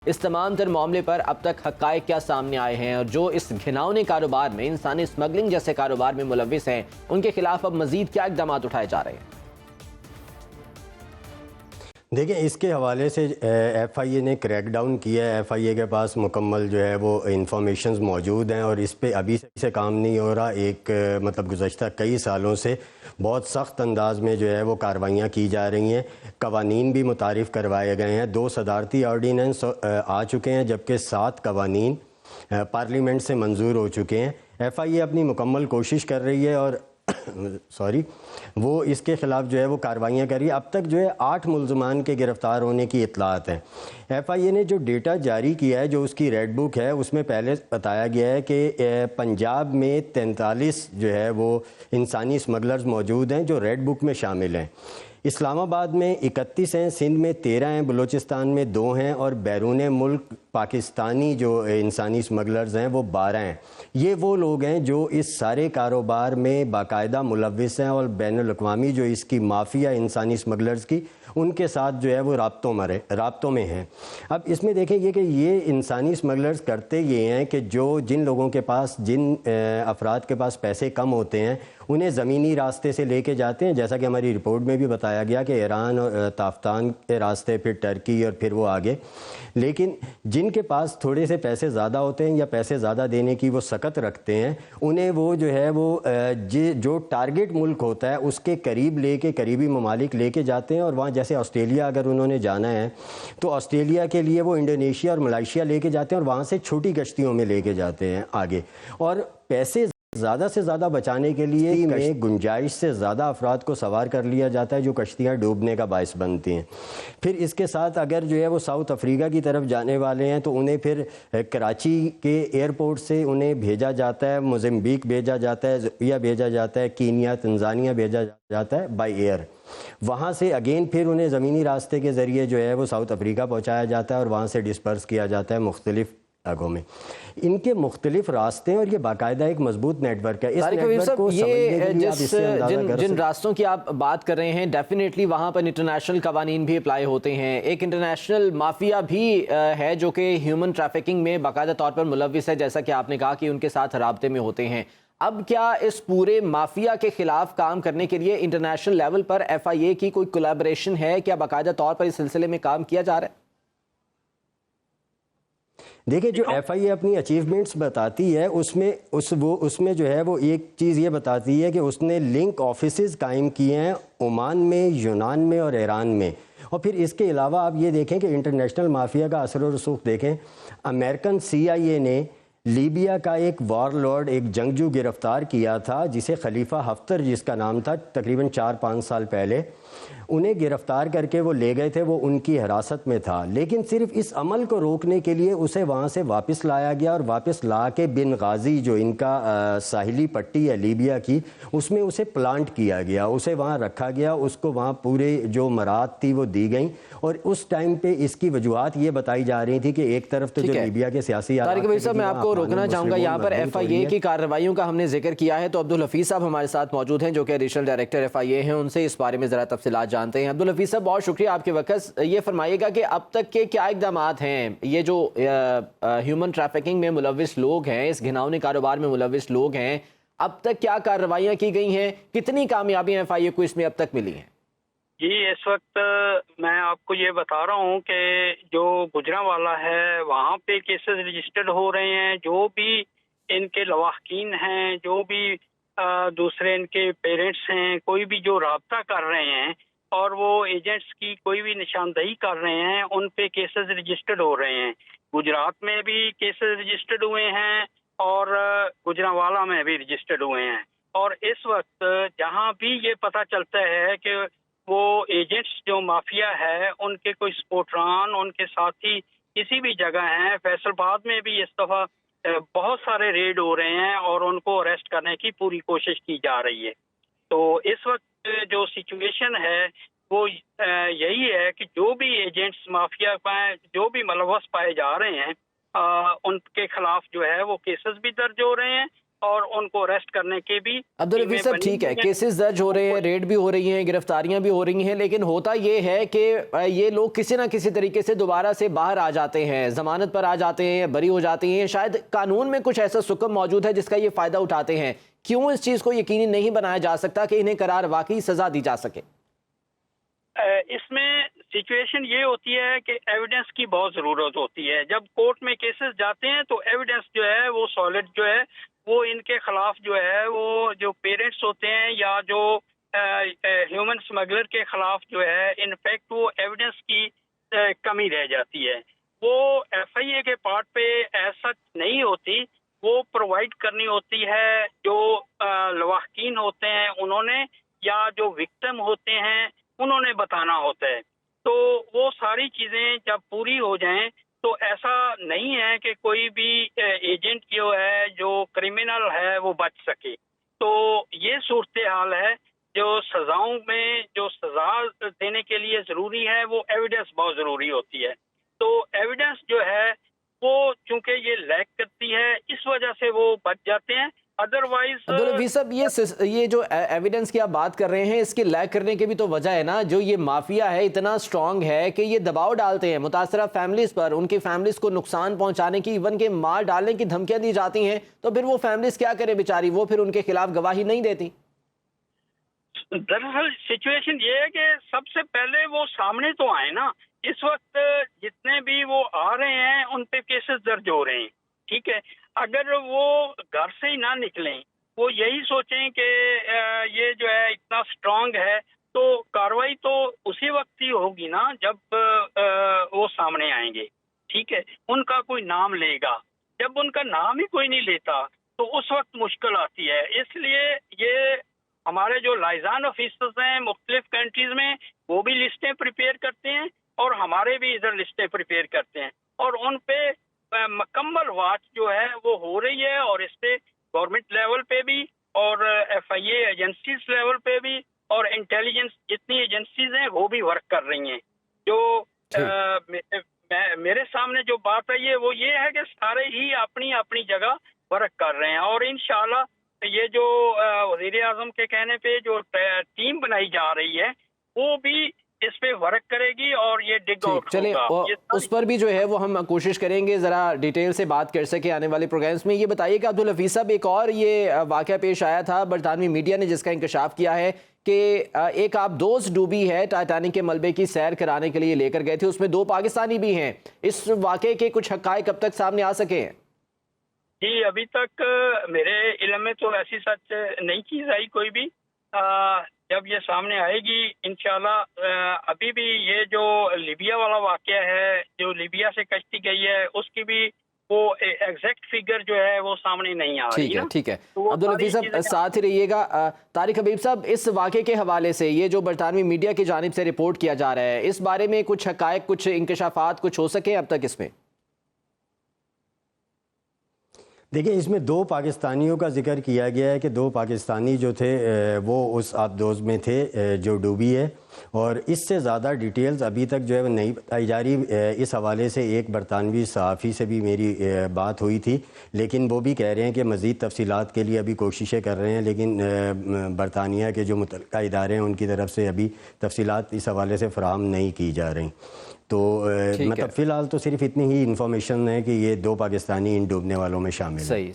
اس تمام تر معاملے پر اب تک حقائق کیا سامنے آئے ہیں اور جو اس گھناؤنے کاروبار میں انسانی اسمگلنگ جیسے کاروبار میں ملوث ہیں ان کے خلاف اب مزید کیا اقدامات اٹھائے جا رہے ہیں؟ دیکھیں، اس کے حوالے سے ایف آئی اے نے کریک ڈاؤن کیا ہے۔ ایف آئی اے کے پاس مکمل جو ہے وہ انفارمیشنز موجود ہیں اور اس پہ ابھی سے کام نہیں ہو رہا۔ مطلب گزشتہ کئی سالوں سے بہت سخت انداز میں جو ہے وہ کارروائیاں کی جا رہی ہیں، قوانین بھی متعارف کروائے گئے ہیں۔ 2 صدارتی آرڈیننس آ چکے ہیں جبکہ 7 قوانین پارلیمنٹ سے منظور ہو چکے ہیں۔ ایف آئی اے اپنی مکمل کوشش کر رہی ہے اور وہ اس کے خلاف جو ہے وہ کارروائیاں کر رہی ہے۔ اب تک جو ہے 8 ملزمان کے گرفتار ہونے کی اطلاعات ہیں۔ ایف آئی اے نے جو ڈیٹا جاری کیا ہے، جو اس کی ریڈ بک ہے، اس میں پہلے بتایا گیا ہے کہ پنجاب میں 43 جو ہے وہ انسانی اسمگلرز موجود ہیں جو ریڈ بک میں شامل ہیں۔ اسلام آباد میں 31 ہیں، سندھ میں 13 ہیں، بلوچستان میں 2 ہیں اور بیرون ملک پاکستانی جو انسانی اسمگلرز ہیں وہ 12 ہیں۔ یہ وہ لوگ ہیں جو اس سارے کاروبار میں باقاعدہ ملوث ہیں اور بین الاقوامی جو اس کی مافیا انسانی اسمگلرز کی، ان کے ساتھ جو ہے وہ رابطوں میں ہیں۔ اب اس میں دیکھیں یہ کہ یہ انسانی اسمگلرز کرتے یہ ہیں کہ جن لوگوں کے پاس، جن افراد کے پاس پیسے کم ہوتے ہیں، انہیں زمینی راستے سے لے کے جاتے ہیں، جیسا کہ ہماری رپورٹ میں بھی بتایا گیا کہ ایران اور تافتان کے راستے، پھر ٹرکی اور پھر وہ آگے۔ لیکن جن کے پاس تھوڑے سے پیسے زیادہ ہوتے ہیں یا پیسے زیادہ دینے کی وہ سکت رکھتے ہیں، انہیں وہ جو ہے وہ جو ٹارگٹ ملک ہوتا ہے اس کے قریب لے کے، قریبی ممالک لے کے جاتے ہیں اور وہاں جیسے آسٹریلیا اگر انہوں نے جانا ہے تو آسٹریلیا کے لیے وہ انڈونیشیا اور ملائیشیا لے کے جاتے ہیں اور وہاں سے چھوٹی کشتیوں میں لے کے جاتے ہیں آگے، اور پیسے زیادہ سے زیادہ بچانے کے لیے میں گنجائش سے زیادہ افراد کو سوار کر لیا جاتا ہے جو کشتیاں ڈوبنے کا باعث بنتی ہیں۔ پھر اس کے ساتھ اگر جو ہے وہ ساؤتھ افریقہ کی طرف جانے والے ہیں تو انہیں پھر کراچی کے ایئرپورٹ سے انہیں بھیجا جاتا ہے، موزمبیق بھیجا جاتا ہے، زمبیہ بھیجا جاتا ہے، کینیا، تنزانیہ بھیجا جاتا ہے بائی ایئر۔ وہاں سے اگین پھر انہیں زمینی راستے کے ذریعے جو ہے وہ ساؤتھ افریقہ پہنچایا جاتا ہے اور وہاں سے ڈسپرس کیا جاتا ہے مختلف علاقوں میں۔ ان کے مختلف راستے ہیں اور یہ باقاعدہ ایک مضبوط نیٹ ورک ہے۔ اس نیٹ ورک کو سمجھنے کے لیے آپ اس سے اندازہ کر جن راستوں کی آپ بات کر رہے ہیں، ڈیفینیٹلی وہاں پر انٹرنیشنل قوانین بھی اپلائی ہوتے ہیں۔ ایک انٹرنیشنل مافیا بھی ہے جو کہ ہیومن ٹریفکنگ میں باقاعدہ طور پر ملوث ہے، جیسا کہ آپ نے کہا کہ ان کے ساتھ رابطے میں ہوتے ہیں۔ اب کیا اس پورے مافیا کے خلاف کام کرنے کے لیے انٹرنیشنل لیول پر ایف آئی اے کی کوئی کولیبریشن ہے؟ کیا باقاعدہ طور پر اس سلسلے میں کام کیا جا رہا ہے؟ دیکھیں، جو ایف آئی اے اپنی اچیومنٹس بتاتی ہے اس میں جو ہے وہ ایک چیز یہ بتاتی ہے کہ اس نے لنک آفیسز قائم کیے ہیں عمان میں، یونان میں اور ایران میں۔ اور پھر اس کے علاوہ آپ یہ دیکھیں کہ انٹرنیشنل مافیا کا اثر و رسوخ دیکھیں۔ امریکن سی آئی اے نے لیبیا کا ایک وار لارڈ، ایک جنگجو گرفتار کیا تھا جسے خلیفہ حفتر جس کا نام تھا، تقریباً 4-5 سال پہلے انہیں گرفتار کر کے وہ لے گئے تھے، وہ ان کی حراست میں تھا، لیکن صرف اس عمل کو روکنے کے لیے اسے وہاں سے واپس لایا گیا اور واپس لا کے بن غازی جو ان کا ساحلی پٹی ہے لیبیا کی، اس میں اسے پلانٹ کیا گیا، اسے وہاں رکھا گیا، اس کو وہاں پورے جو مراد تھی وہ دی گئیں۔ اور اس ٹائم پہ اس کی وجوہات یہ بتائی جا رہی تھی کہ ایک طرف تو جو لیبیا کے سیاسی طارق بھائی صاحب، میں آپ کو روکنا چاہوں گا یہاں پر۔ ایف آئی اے کی کارروائیوں کا ہم نے ذکر کیا ہے تو عبدالحفیظ صاحب ہمارے ساتھ موجود ہیں جو کہ ایڈیشنل ڈائریکٹر ایف آئی اے ہیں، ان سے اس بارے میں ذرا تفصیلات جانتے ہیں۔ عبدالحفیظ صاحب، بہت شکریہ آپ کے وقت۔ یہ فرمائیے گا کہ اب تک کے کیا اقدامات ہیں؟ یہ جو ہیومن ٹریفکنگ میں ملوث لوگ ہیں، اس گھناؤنے کاروبار میں ملوث لوگ ہیں، اب تک کیا کارروائیاں کی گئی ہیں؟ کتنی کامیابیاں ایف آئی اے کو اس میں اب تک ملی ہیں؟ جی، اس وقت میں آپ کو یہ بتا رہا ہوں کہ جو گجرانوالہ ہے وہاں پہ کیسز رجسٹرڈ ہو رہے ہیں، جو بھی ان کے لواحقین ہیں، جو بھی دوسرے ان کے پیرنٹس ہیں، کوئی بھی جو رابطہ کر رہے ہیں اور وہ ایجنٹس کی کوئی بھی نشاندہی کر رہے ہیں، ان پہ کیسز رجسٹرڈ ہو رہے ہیں۔ گجرات میں بھی کیسز رجسٹرڈ ہوئے ہیں اور گجرانوالہ میں بھی رجسٹرڈ ہوئے ہیں۔ اور اس وقت جہاں بھی یہ پتہ چلتا ہے کہ وہ ایجنٹس جو مافیا ہے ان کے کوئی سپورٹران، ان کے ساتھی کسی بھی جگہ ہیں، فیصل آباد میں بھی اس دفعہ بہت سارے ریڈ ہو رہے ہیں اور ان کو اریسٹ کرنے کی پوری کوشش کی جا رہی ہے۔ تو اس وقت جو سچویشن ہے وہ یہی ہے کہ جو بھی ایجنٹس مافیا میں جو بھی ملوث پائے جا رہے ہیں ان کے خلاف جو ہے وہ کیسز بھی درج ہو رہے ہیں اور ان کو اریسٹ کرنے کے بھی عبدالحفیظ صاحب ٹھیک ہے، کیسز درج ہو رہے ہیں، ریڈ بھی ہو رہی ہیں، گرفتاریاں بھی ہو رہی ہیں، لیکن ہوتا یہ ہے کہ یہ لوگ کسی نہ کسی طریقے سے دوبارہ سے باہر آ جاتے ہیں، ضمانت پر آ جاتے ہیں، بری ہو جاتی ہیں، شاید قانون میں کچھ ایسا سکم موجود ہے جس کا یہ فائدہ اٹھاتے ہیں۔ کیوں اس چیز کو یقینی نہیں بنایا جا سکتا کہ انہیں قرار واقعی سزا دی جا سکے؟ اس میں سچویشن یہ ہوتی ہے کہ ایویڈنس کی بہت ضرورت ہوتی ہے۔ جب کورٹ میں کیسز جاتے ہیں تو ایویڈنس جو ہے وہ سالڈ جو ہے وہ ان کے خلاف جو ہے وہ جو پیرنٹس ہوتے ہیں یا جو ہیومن اسمگلر کے خلاف جو ہے انفیکٹ وہ ایویڈنس کی کمی رہ جاتی ہے۔ وہ ایف آئی اے کے پارٹ پہ ایسا نہیں ہوتی، وہ پرووائڈ کرنی ہوتی ہے جو لواحقین ہوتے ہیں انہوں نے، یا جو وکٹم ہوتے ہیں انہوں نے بتانا ہوتا ہے۔ تو وہ ساری چیزیں جب پوری ہو جائیں تو ایسا نہیں ہے کہ کوئی بھی ایجنٹ جو ہے جو کرمنل ہے وہ بچ سکے۔ تو یہ صورتحال ہے۔ جو سزاؤں میں جو سزا دینے کے لیے ضروری ہے وہ ایویڈنس بہت ضروری ہوتی ہے۔ تو ایویڈنس جو ہے وہ چونکہ یہ لیک کرتی ہے اس وجہ سے وہ بچ جاتے ہیں، ادروائز۔ عبدالحفیظ صاحب یہ جو ایویڈنس کی آپ بات کر رہے ہیں اس کے لیک کرنے کی بھی تو وجہ ہے نا، جو یہ مافیا ہے اتنا سٹرونگ ہے کہ یہ دباؤ ڈالتے ہیں متاثرہ فیملیز پر، ان کی فیملیز کو نقصان پہنچانے کی، ایون کہ مار ڈالنے کی دھمکیاں دی جاتی ہیں، تو پھر وہ فیملیز کیا کریں بیچاری، وہ پھر ان کے خلاف گواہی نہیں دیتی۔ دراصل سچویشن یہ ہے کہ سب سے پہلے وہ سامنے تو آئے نا۔ اس وقت جتنے بھی وہ آ رہے ہیں ان پہ کیسز درج ہو رہے ہیں، ٹھیک ہے۔ اگر وہ گھر سے ہی نہ نکلیں، وہ یہی سوچیں کہ یہ جو ہے اتنا سٹرونگ ہے، تو کاروائی تو اسی وقت ہی ہوگی نا جب وہ سامنے آئیں گے، ٹھیک ہے۔ ان کا کوئی نام لے گا، جب ان کا نام ہی کوئی نہیں لیتا تو اس وقت مشکل آتی ہے۔ اس لیے یہ ہمارے جو لائزان آفیسرز ہیں مختلف کنٹریز میں وہ بھی لسٹیں پریپیئر کرتے ہیں اور ہمارے بھی ادھر لسٹیں پریپیئر کرتے ہیں، اور ان پہ مکمل واچ جو ہے وہ ہو رہی ہے، اور اس پہ گورنمنٹ لیول پہ بھی اور ایف آئی اے ایجنسیز لیول پہ بھی اور انٹیلیجنس جتنی ایجنسیز ہیں وہ بھی ورک کر رہی ہیں۔ جو میرے سامنے جو بات ہے وہ یہ ہے کہ سارے ہی اپنی اپنی جگہ ورک کر رہے ہیں، اور انشاءاللہ یہ جو وزیر اعظم کے کہنے پہ جو ٹیم بنائی جا رہی ہے وہ بھی اس پہ ورک کرے گی اور یہ ڈگ آؤٹ چلیں اس پر بھی جو ہے وہ ہم کوشش کریں گے ذرا ڈیٹیل سے بات کر سکے آنے والے پروگرامز میں۔ یہ بتائیے کہ عبدالحفیظ صاحب ایک اور یہ واقعہ پیش آیا تھا برطانوی میڈیا نے جس کا انکشاف کیا ہے کہ ایک آبدوز ڈوبی ہے ٹائٹینک کے ملبے کی سیر کرانے کے لیے لے کر گئے تھے، اس میں 2 پاکستانی بھی ہیں۔ اس واقعے کے کچھ حقائق اب تک سامنے آ سکے ہیں؟ جی ابھی تک میرے علم میں تو ایسی سچ نئی چیز آئی کوئی بھی، جب یہ سامنے آئے گی انشاءاللہ۔ ابھی بھی یہ جو لیبیا والا واقعہ ہے، جو لیبیا سے کشتی گئی ہے، اس کی بھی وہ ایگزیکٹ فگر جو ہے وہ سامنے نہیں آ رہی ہے۔ ٹھیک ہے عبدالحفیظ صاحب ساتھ ہی رہیے گا۔ طارق حبیب صاحب اس واقعے کے حوالے سے یہ جو برطانوی میڈیا کی جانب سے رپورٹ کیا جا رہا ہے، اس بارے میں کچھ حقائق، کچھ انکشافات کچھ ہو سکے اب تک اس میں؟ دیکھیں اس میں 2 پاکستانیوں کا ذکر کیا گیا ہے کہ 2 پاکستانی جو تھے وہ اس آبدوز میں تھے جو ڈوبی ہے، اور اس سے زیادہ ڈیٹیلز ابھی تک جو ہے وہ نہیں بتائی جا رہی۔ اس حوالے سے ایک برطانوی صحافی سے بھی میری بات ہوئی تھی، لیکن وہ بھی کہہ رہے ہیں کہ مزید تفصیلات کے لیے ابھی کوششیں کر رہے ہیں، لیکن برطانیہ کے جو متعلقہ ادارے ہیں ان کی طرف سے ابھی تفصیلات اس حوالے سے فراہم نہیں کی جا رہی۔ تو مطلب فی الحال تو صرف اتنی ہی انفارمیشن ہے کہ یہ 2 پاکستانی ان ڈوبنے والوں میں شامل ہیں۔